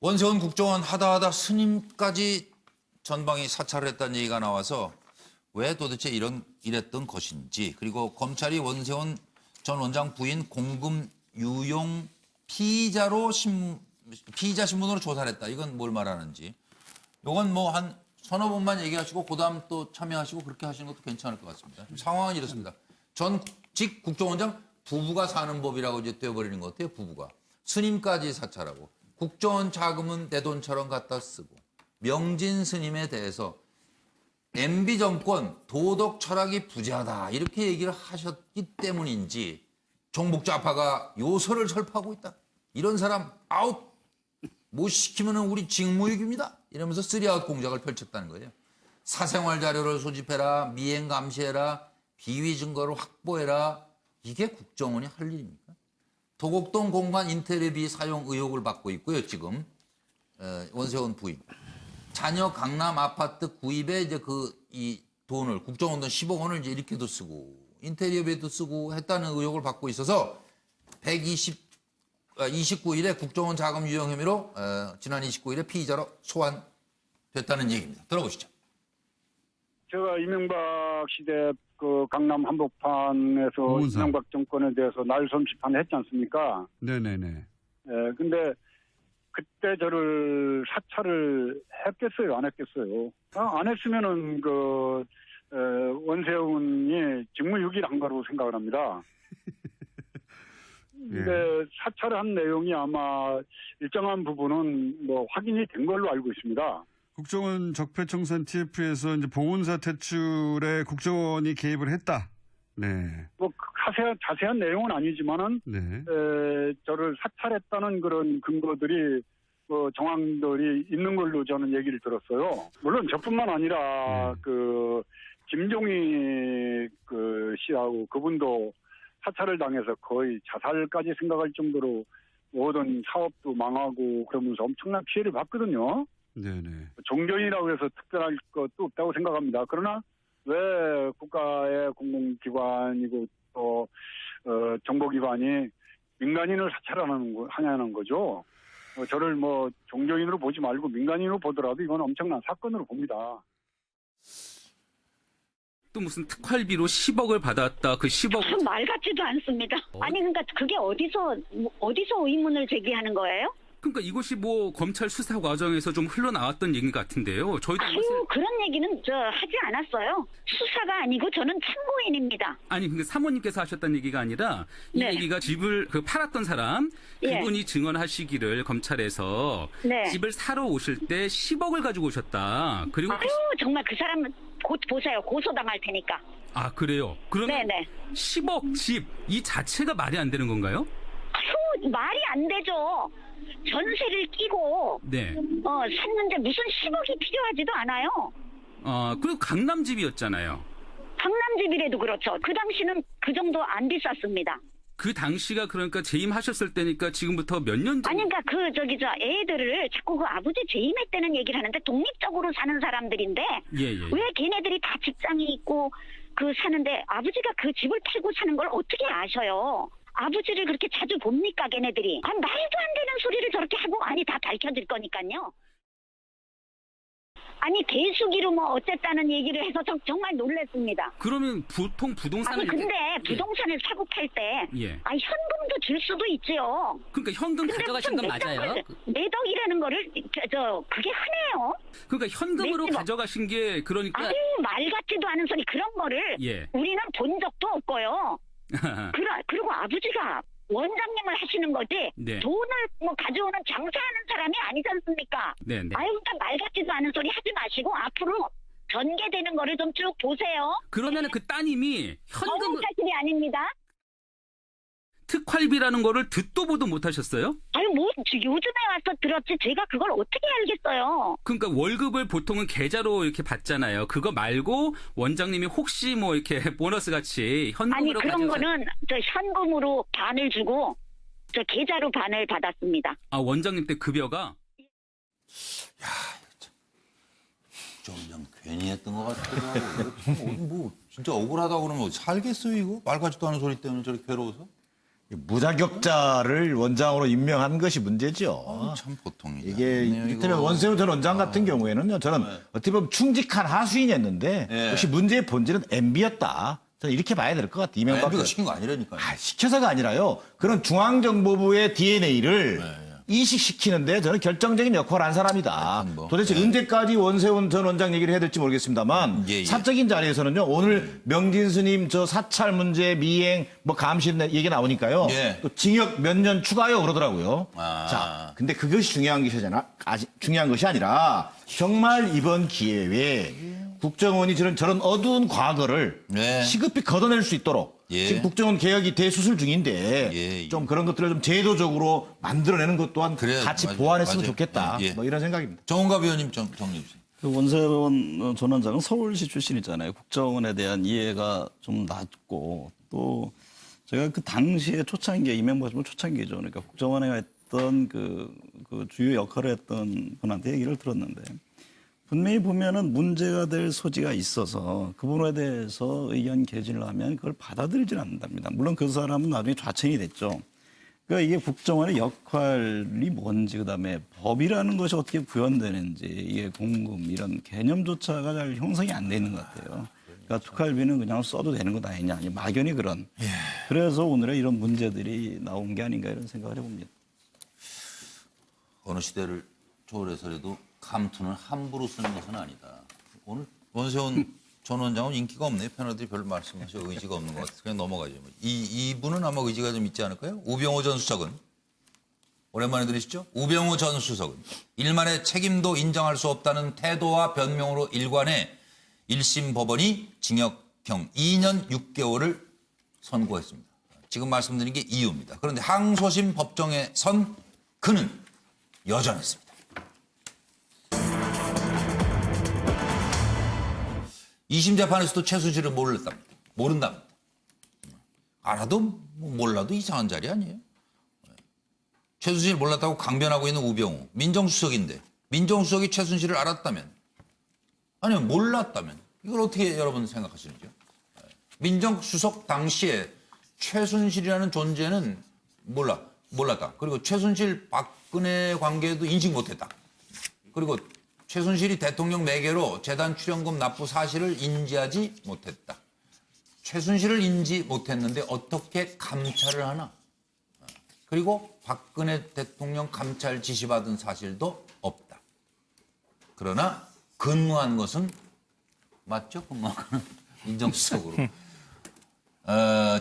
원세훈 국정원 하다하다 스님까지 전방위 사찰을 했다는 얘기가 나와서 왜 도대체 이랬던 것인지, 그리고 검찰이 원세훈 전 원장 부인 공금 유용 피의자 신분으로 조사를 했다. 이건 뭘 말하는지. 이건 뭐 한 서너 번만 얘기하시고 그다음 또 참여하시고 그렇게 하시는 것도 괜찮을 것 같습니다. 상황은 이렇습니다. 전직 국정원장 부부가 사는 법이라고 이제 되어버리는 것 같아요. 부부가. 스님까지 사찰하고 국정원 자금은 내 돈처럼 갖다 쓰고 명진 스님에 대해서 MB 정권 도덕 철학이 부재하다 이렇게 얘기를 하셨기 때문인지 종북 좌파가 요소를 설파하고 있다. 이런 사람 아웃. 못 시키면 우리 직무유기입니다. 이러면서 3아웃 공작을 펼쳤다는 거예요. 사생활 자료를 소집해라. 미행 감시해라. 비위 증거를 확보해라. 이게 국정원이 할 일입니까? 도곡동 공간 인테리어비 사용 의혹을 받고 있고요. 지금 원세훈 부인. 자녀 강남 아파트 구입에 이제 이 돈을 국정원 돈 10억 원을 이제 이렇게도 쓰고 인테리어비에도 쓰고 했다는 의혹을 받고 있어서 29일에 국정원 자금 유용 혐의로 지난 29일에 피의자로 소환됐다는 얘기입니다. 들어보시죠. 제가 이명박 시대 그 강남 한복판에서 공문서. 이명박 정권에 대해서 날솜 비판했지 않습니까? 네네네. 예, 근데 그때 저를 사찰을 했겠어요, 안 했겠어요? 안 했으면은 원세훈이 직무유기를 한 거라고 생각을 합니다. 근데 사찰을 한 내용이 아마 일정한 부분은 뭐 확인이 된 걸로 알고 있습니다. 국정원 적폐청산 TF에서 이제 봉은사 퇴출에 국정원이 개입을 했다. 네. 뭐 자세한 내용은 아니지만은 네. 저를 사찰했다는 그런 근거들이 정황들이 있는 걸로 저는 얘기를 들었어요. 물론 저뿐만 아니라 김종희 씨하고 그분도 사찰을 당해서 거의 자살까지 생각할 정도로 모든 사업도 망하고 그러면서 엄청난 피해를 봤거든요. 네네. 종교인이라고 해서 특별할 것도 없다고 생각합니다. 그러나 왜 국가의 공공기관이고 또 정보기관이 민간인을 사찰하냐는 거죠. 저를 뭐 종교인으로 보지 말고 민간인으로 보더라도 이건 엄청난 사건으로 봅니다. 또 무슨 특활비로 10억을 받았다. 그 10억. 무슨 말 같지도 않습니다. 아니 그러니까 그게 어디서 의문을 제기하는 거예요? 그러니까 이것이 뭐 검찰 수사 과정에서 좀 흘러나왔던 얘기 같은데요. 저희도 그런 얘기는 하지 않았어요. 수사가 아니고 저는 참고인입니다. 아니 근데 사모님께서 하셨다는 얘기가 아니라 이 네. 얘기가 집을 팔았던 사람 예. 그분이 증언하시기를 검찰에서 네. 집을 사러 오실 때 10억을 가지고 오셨다. 그리고 아유 정말 그 사람은 곧 보세요. 고소당할 테니까. 아 그래요? 그러면 네네. 10억 집 이 자체가 말이 안 되는 건가요? 아유 말이 안 되죠. 전세를 끼고 네. 샀는데 무슨 10억이 필요하지도 않아요. 그리고 강남 집이었잖아요. 강남집이라도 그렇죠. 그 당시는 그 정도 안 비쌌습니다. 그 당시가 그러니까 재임하셨을 때니까 지금부터 몇 년 전? 아니 그러니까 애들을 자꾸 그 아버지 재임했다는 얘기를 하는데 독립적으로 사는 사람들인데 예. 왜 걔네들이 다 직장이 있고 사는데 아버지가 그 집을 팔고 사는 걸 어떻게 아셔요? 아버지를 그렇게 자주 봅니까 걔네들이? 말도 안 되는 소리를 저렇게 하고 다 밝혀질 거니까요. 아니 대수기로 뭐 어쨌다는 얘기를 해서 정말 놀랐습니다. 그러면 보통 부동산을 아니 근데 부동산을 사고 팔 때 예. 현금도 줄 수도 있지요. 그러니까 현금 근데 가져가신 건 맞아요? 매덕이라는 거를 그게 하네요. 그러니까 현금으로 매덕. 가져가신 게 그러니까 아유 말 같지도 않은 소리 그런 거를 예. 우리는 본 적도 없고요. 그리고 아버지가 원장님을 하시는 거지 네. 돈을 가져오는 장사하는 사람이 아니지 않습니까? 네네. 아유 그러니까 말 같지도 않은 소리 하지 마시고 앞으로 전개되는 거를 좀 쭉 보세요. 그러면은 그 따님이 현금 사실이 아닙니다. 특활비라는 거를 듣도 보도 못 하셨어요? 아유 요즘에 와서 들었지 제가 그걸 어떻게 알겠어요. 그러니까 월급을 보통은 계좌로 이렇게 받잖아요. 그거 말고 원장님이 혹시 뭐 이렇게 보너스 같이 현금으로 아니 그런 가져가서- 거는 현금으로 반을 주고 계좌로 반을 받았습니다. 원장님 때 급여가 좀 그냥 괜히 했던 것 같기도 하고. 이거 참 진짜 억울하다고 그러면 살겠어요, 이거? 말 같지도 않은 소리 때문에 저렇게 괴로워서? 무자격자를 원장으로 임명한 것이 문제죠. 참 보통이다. 이게 이를테면 원세훈 전 원장 같은 경우에는요, 저는 어떻게 보면 충직한 하수인이었는데 역시 문제의 본질은 MB였다. 저는 이렇게 봐야 될 것 같아요. 이명박 MB가 시킨 거 아니라니까요. 시켜서가 아니라요. 그런 중앙정보부의 DNA를 이식시키는데 저는 결정적인 역할을 한 사람이다. 도대체 언제까지 원세훈 전 원장 얘기를 해야 될지 모르겠습니다만 사적인 자리에서는요. 오늘 명진 스님 저 사찰 문제 미행 뭐 감시 얘기 나오니까요. 또 징역 몇 년 추가요 그러더라고요. 자, 근데 그것이 중요한 것이 아니라 정말 이번 기회에 국정원이 저런 어두운 과거를 시급히 걷어낼 수 있도록 지금 국정원 개혁이 대수술 중인데 좀 그런 것들을 좀 제도적으로 만들어내는 것 또한 같이 보완했으면 좋겠다. 뭐 이런 생각입니다. 정은갑 의원님 정리해 주세요. 그 원세훈 전 원장은 서울시 출신이잖아요. 국정원에 대한 이해가 좀 낮고 또 제가 그 당시에 초창기에 이명박 정부 초창기죠. 그러니까 국정원에 했던 그 주요 역할을 했던 분한테 얘기를 들었는데 분명히 보면은 문제가 될 소지가 있어서 그 부분에 대해서 의견 개진을 하면 그걸 받아들이지는 않는답니다. 물론 그 사람은 나중에 좌천이 됐죠. 그러니까 이게 국정원의 역할이 뭔지 그다음에 법이라는 것이 어떻게 구현되는지 이게 공금 이런 개념조차가 잘 형성이 안 돼 있는 것 같아요. 그러니까 특활비는 그냥 써도 되는 것 아니냐. 아니 막연히 그런. 그래서 오늘의 이런 문제들이 나온 게 아닌가 이런 생각을 해봅니다. 어느 시대를 초월해서라도 감투는 함부로 쓰는 것은 아니다. 오늘 원세훈 전 원장은 인기가 없네요. 패널들이 별로 말씀하셔 의지가 없는 것 같아서 그냥 넘어가죠. 이분은 아마 의지가 좀 있지 않을까요? 우병우 전 수석은 오랜만에 들으시죠? 우병우 전 수석은 일말의 책임도 인정할 수 없다는 태도와 변명으로 일관해 1심 법원이 징역형 2년 6개월을 선고했습니다. 지금 말씀드린 게 이유입니다. 그런데 항소심 법정에 선 그는 여전했습니다. 2심 재판에서도 최순실을 모른답니다. 알아도 몰라도 이상한 자리 아니에요. 최순실 몰랐다고 강변하고 있는 우병우. 민정수석인데 민정수석이 최순실을 알았다면 아니면 몰랐다면 이걸 어떻게 여러분 생각하시는지요? 민정수석 당시에 최순실이라는 존재는 몰랐다. 그리고 최순실 박근혜 관계도 인식 못했다. 그리고 최순실이 대통령 매개로 재단 출연금 납부 사실을 인지하지 못했다. 최순실을 인지 못했는데 어떻게 감찰을 하나? 그리고 박근혜 대통령 감찰 지시받은 사실도 없다. 그러나 근무한 것은 맞죠? 근무한 것은 민정수석으로.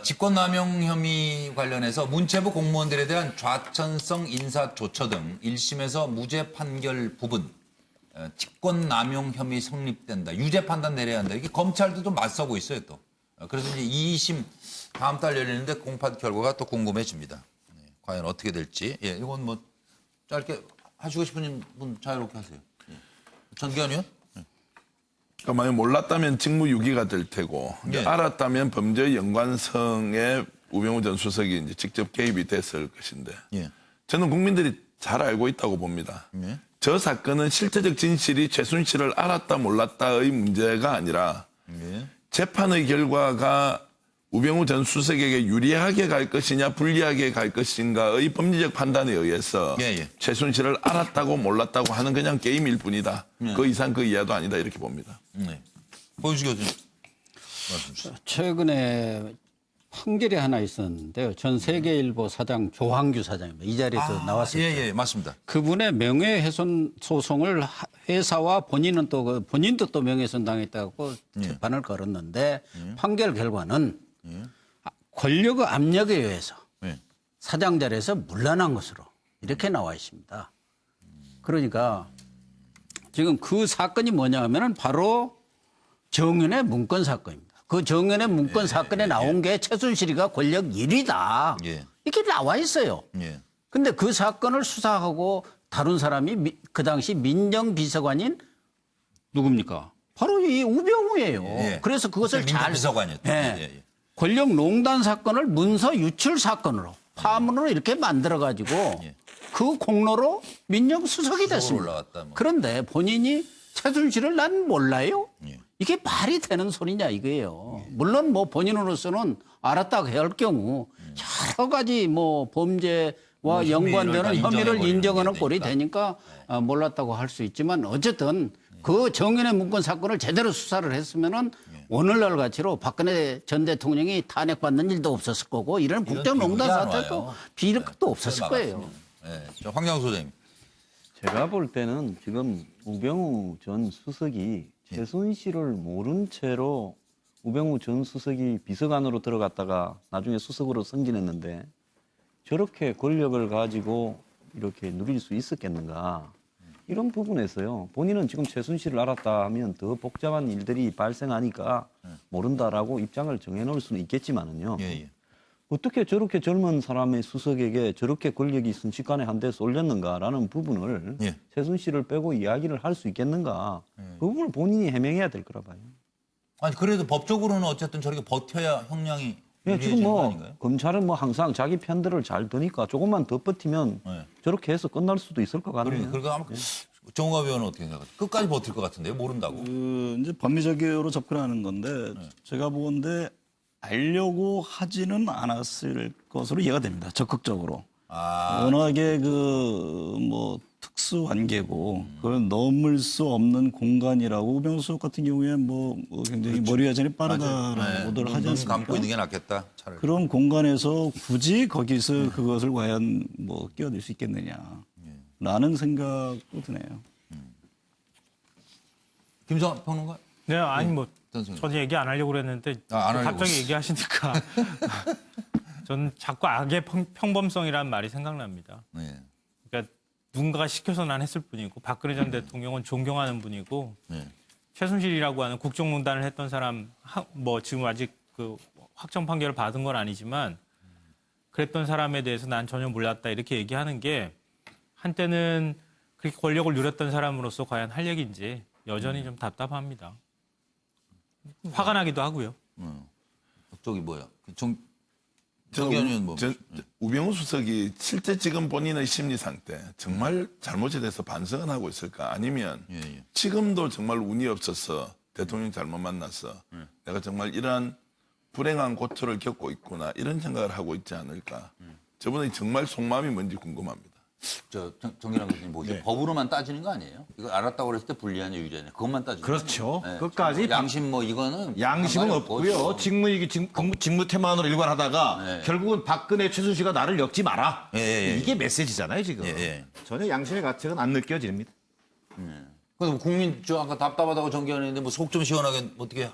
직권남용 혐의 관련해서 문체부 공무원들에 대한 좌천성 인사조처 등 1심에서 무죄 판결 부분 직권남용 혐의 성립된다. 유죄 판단 내려야 한다. 이게 검찰도 좀 맞서고 있어요 또. 그래서 이제 2심 다음 달 열리는데 공판 결과가 또 궁금해집니다. 과연 어떻게 될지. 이건 뭐 짧게 하시고 싶은 분 자유롭게 하세요. 전기현 의원? 그러니까 만약 몰랐다면 직무유기가 될 테고 알았다면 범죄의 연관성에 우병우 전 수석이 이제 직접 개입이 됐을 것인데 저는 국민들이 잘 알고 있다고 봅니다. 저 사건은 실체적 진실이 최순실을 알았다 몰랐다의 문제가 아니라 재판의 결과가 우병우 전 수석에게 유리하게 갈 것이냐 불리하게 갈 것인가의 법리적 판단에 의해서 최순실을 알았다고 몰랐다고 하는 그냥 게임일 뿐이다. 그 이상 그 이하도 아니다 이렇게 봅니다. 보여주 교수님 말씀 주세요. 최근에 판결이 하나 있었는데요. 전 세계일보 사장 조항규 사장입니다. 이 자리에도 나왔었죠. 예, 맞습니다. 그분의 명예훼손 소송을 회사와 본인은 또 본인도 또 명예훼손 당했다고 재판을 걸었는데 판결 결과는 권력의 압력에 의해서 사장 자리에서 물러난 것으로 이렇게 나와 있습니다. 그러니까 지금 그 사건이 뭐냐 하면은 바로 정윤의 문건 사건입니다. 그 정윤의 문건 사건에 나온 게 최순실이가 권력 1위다. 이렇게 나와 있어요. 근데 그 사건을 수사하고 다룬 사람이 그 당시 민정비서관인 누굽니까? 바로 이 우병우예요. 그래서 그것을 민정비서관이었죠. 권력농단 사건을 문서 유출 사건으로 파문으로 이렇게 만들어가지고 그 공로로 민정수석이 됐습니다. 그런데 본인이 최순실을 난 몰라요? 이게 말이 되는 소리냐 이거예요. 물론 뭐 본인으로서는 알았다고 할 경우 여러 가지 뭐 범죄와 연관되는 혐의를 인정하는 꼴이 되니까 몰랐다고 할 수 있지만 어쨌든 그 정윤회 문건 사건을 제대로 수사를 했으면은 오늘날 가치로 박근혜 전 대통령이 탄핵받는 일도 없었을 거고 이런 국정농단 사태도 비릴 것도 없었을 거예요. 네. 황장우 소장님. 제가 볼 때는 지금 우병우 전 수석이 최순실을 모른 채로 우병우 전 수석이 비서관으로 들어갔다가 나중에 수석으로 승진했는데 저렇게 권력을 가지고 이렇게 누릴 수 있었겠는가. 이런 부분에서요. 본인은 지금 최순실을 알았다 하면 더 복잡한 일들이 발생하니까 모른다라고 입장을 정해놓을 수는 있겠지만은요. 어떻게 저렇게 젊은 사람의 수석에게 저렇게 권력이 순식간에 한 대에서 올렸는가라는 부분을 최순실을 빼고 이야기를 할 수 있겠는가. 그 부분을 본인이 해명해야 될 거라 봐요. 아니 그래도 법적으로는 어쨌든 저렇게 버텨야 형량이 지금 뭐 검찰은 뭐 항상 자기 편들을 잘 드니까 조금만 더 버티면 저렇게 해서 끝날 수도 있을 것 같네요. 그러니까 정우갑 의원은 어떻게 생각하세요? 끝까지 버틸 것 같은데요? 모른다고. 이제 법리적으로 접근하는 건데 제가 보건데 알려고 하지는 않았을 것으로 이해가 됩니다. 적극적으로. 워낙에 그 뭐 특수 관계고 그걸 넘을 수 없는 공간이라고 우병수 같은 경우에 뭐 굉장히 머리 회전이 빠르다라고들 하지 않습니까? 감고 있는 게 낫겠다. 차라리. 그런 공간에서 굳이 거기서 그것을 과연 뭐 끼어들 수 있겠느냐라는 생각도 드네요. 김성환 평론가? 네, 아니 뭐 저는 얘기 안 하려고 그랬는데 갑자기 얘기하시니까 저는 자꾸 악의 평범성이라는 말이 생각납니다. 그러니까 누군가가 시켜서 난 했을 뿐이고 박근혜 전 대통령은 존경하는 분이고 최순실이라고 하는 국정농단을 했던 사람 뭐 지금 아직 그 확정 판결을 받은 건 아니지만 그랬던 사람에 대해서 난 전혀 몰랐다 이렇게 얘기하는 게 한때는 그렇게 권력을 누렸던 사람으로서 과연 할 얘기인지 여전히 좀 답답합니다. 화가 나기도 하고요. 저기 뭐야? 우병우 수석이 실제 지금 본인의 심리 상태 정말 잘못에 대해서 반성은 하고 있을까? 아니면 지금도 정말 운이 없어서 대통령 잘못 만나서 내가 정말 이러한 불행한 고초를 겪고 있구나 이런 생각을 하고 있지 않을까? 저분의 정말 속마음이 뭔지 궁금합니다. 정기랑 교수님 뭐죠? 법으로만 따지는 거 아니에요? 이거 알았다고 그랬을 때 불리한 유죄냐? 그것만 따지는 그렇죠. 거예요? 끝까지 양심 뭐 이거는 양심은 없고요. 직무이기 직무 태만으로 일관하다가 결국은 박근혜 최순실가 나를 엮지 마라. 이게 메시지잖아요 지금. 전혀 양심의 가책은 안 느껴집니다. 그래서 국민 아까 답답하다고 정기현 했는데 뭐 속 좀 시원하게 어떻게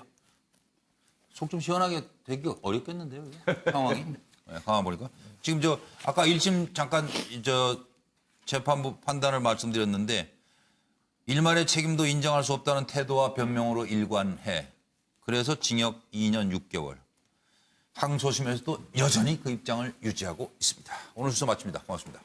속 좀 시원하게 되기 어렵겠는데요 상황이. 가만 보니까 지금 아까 1심 잠깐 재판부 판단을 말씀드렸는데 일말의 책임도 인정할 수 없다는 태도와 변명으로 일관해. 그래서 징역 2년 6개월. 항소심에서도 여전히 그 입장을 유지하고 있습니다. 오늘 수사 마칩니다. 고맙습니다.